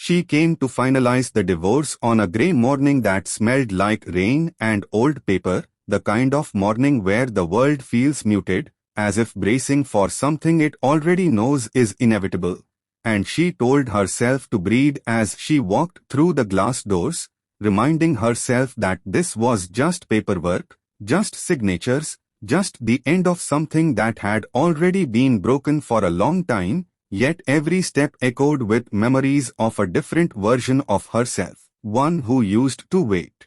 She came to finalize the divorce on a grey morning that smelled like rain and old paper, the kind of morning where the world feels muted, as if bracing for something it already knows is inevitable. And she told herself to breathe as she walked through the glass doors, reminding herself that this was just paperwork, just signatures, just the end of something that had already been broken for a long time, yet every step echoed with memories of a different version of herself, one who used to wait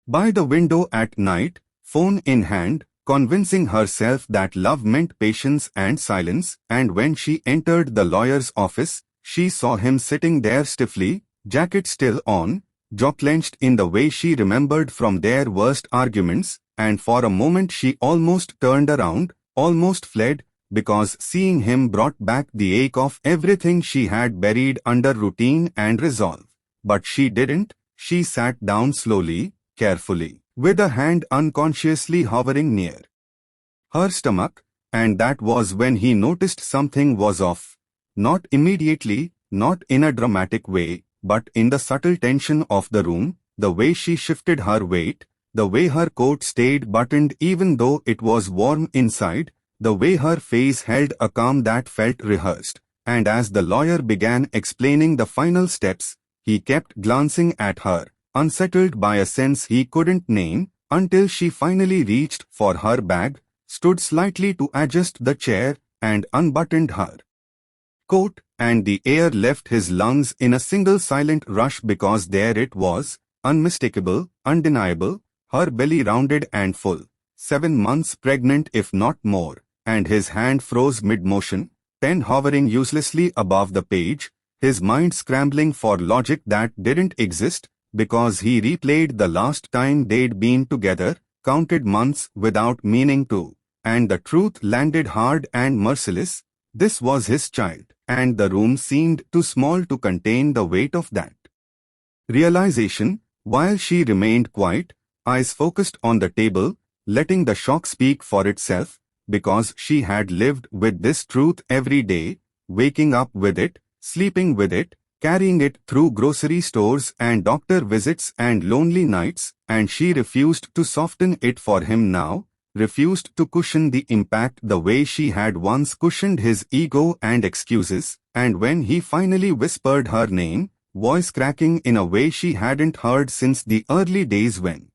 by the window at night, phone in hand, convincing herself that love meant patience and silence, and when she entered the lawyer's office, she saw him sitting there stiffly, jacket still on, jaw clenched in the way she remembered from their worst arguments, and for a moment she almost turned around, almost fled, because seeing him brought back the ache of everything she had buried under routine and resolve. But she didn't. She sat down slowly, carefully, with a hand unconsciously hovering near her stomach, and that was when he noticed something was off. Not immediately, not in a dramatic way, but in the subtle tension of the room, the way she shifted her weight, the way her coat stayed buttoned even though it was warm inside, the way her face held a calm that felt rehearsed. And as the lawyer began explaining the final steps, he kept glancing at her, unsettled by a sense he couldn't name, until she finally reached for her bag, stood slightly to adjust the chair, and unbuttoned her coat, and the air left his lungs in a single silent rush because there it was, unmistakable, undeniable, her belly rounded and full, 7 months pregnant if not more, and his hand froze mid-motion, pen hovering uselessly above the page, his mind scrambling for logic that didn't exist, because he replayed the last time they'd been together, counted months without meaning to, and the truth landed hard and merciless. This was his child, and the room seemed too small to contain the weight of that realization, while she remained quiet, eyes focused on the table, letting the shock speak for itself, because she had lived with this truth every day, waking up with it, sleeping with it, carrying it through grocery stores and doctor visits and lonely nights, and she refused to soften it for him now, refused to cushion the impact the way she had once cushioned his ego and excuses, and when he finally whispered her name, voice cracking in a way she hadn't heard since the early days when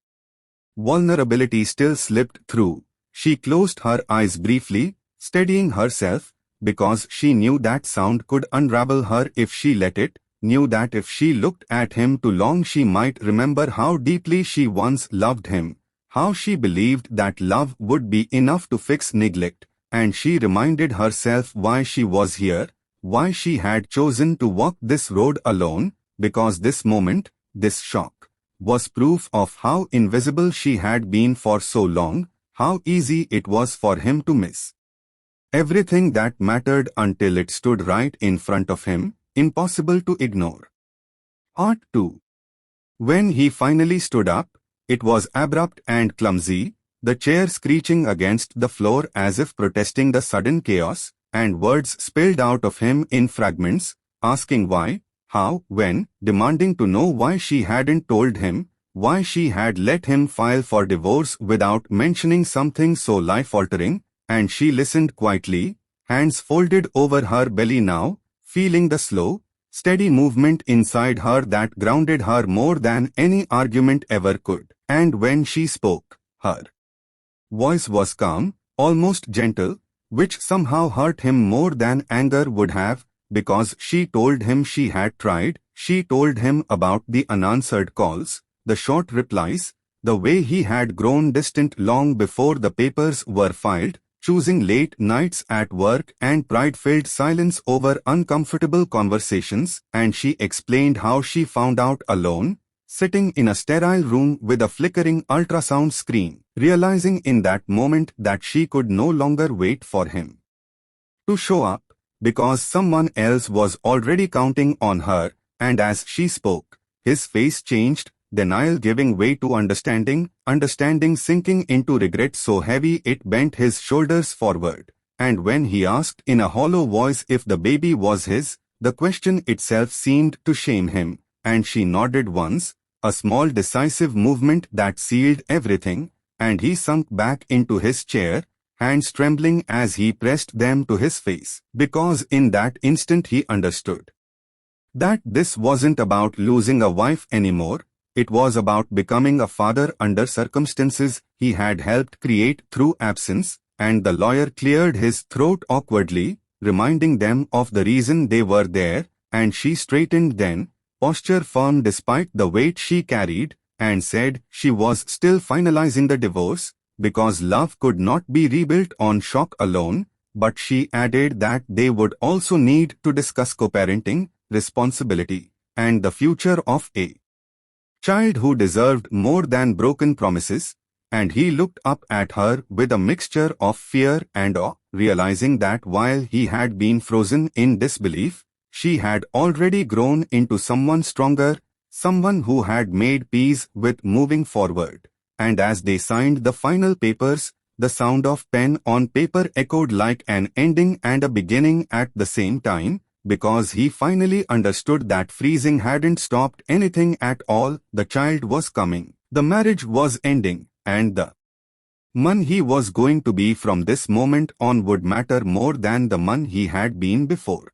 vulnerability still slipped through, she closed her eyes briefly, steadying herself, because she knew that sound could unravel her if she let it, knew that if she looked at him too long she might remember how deeply she once loved him, how she believed that love would be enough to fix neglect, and she reminded herself why she was here, why she had chosen to walk this road alone, because this moment, this shock, was proof of how invisible she had been for so long, how easy it was for him to miss everything that mattered until it stood right in front of him, impossible to ignore. Part 2. When he finally stood up, it was abrupt and clumsy, the chair screeching against the floor as if protesting the sudden chaos, and words spilled out of him in fragments, asking why, how, when, demanding to know why she hadn't told him, why she had let him file for divorce without mentioning something so life-altering, and she listened quietly, hands folded over her belly now, feeling the slow, steady movement inside her that grounded her more than any argument ever could. And when she spoke, her voice was calm, almost gentle, which somehow hurt him more than anger would have, because she told him she had tried, she told him about the unanswered calls, the short replies, the way he had grown distant long before the papers were filed, choosing late nights at work and pride-filled silence over uncomfortable conversations, and she explained how she found out alone, sitting in a sterile room with a flickering ultrasound screen, realizing in that moment that she could no longer wait for him to show up, because someone else was already counting on her, and as she spoke, his face changed, denial giving way to understanding, understanding sinking into regret so heavy it bent his shoulders forward, and when he asked in a hollow voice if the baby was his, The question itself seemed to shame him, and she nodded once, a small decisive movement that sealed everything, and he sunk back into his chair, hands trembling as he pressed them to his face, because in that instant he understood that this wasn't about losing a wife anymore. It was about becoming a father under circumstances he had helped create through absence, and the lawyer cleared his throat awkwardly, reminding them of the reason they were there, and she straightened then, posture firm despite the weight she carried, and said she was still finalizing the divorce, because love could not be rebuilt on shock alone, but she added that they would also need to discuss co-parenting, responsibility, and the future of a child who deserved more than broken promises, and he looked up at her with a mixture of fear and awe, realizing that while he had been frozen in disbelief, she had already grown into someone stronger, someone who had made peace with moving forward. And as they signed the final papers, the sound of pen on paper echoed like an ending and a beginning at the same time, because he finally understood that freezing hadn't stopped anything at all. The child was coming, the marriage was ending, and the man he was going to be from this moment on would matter more than the man he had been before.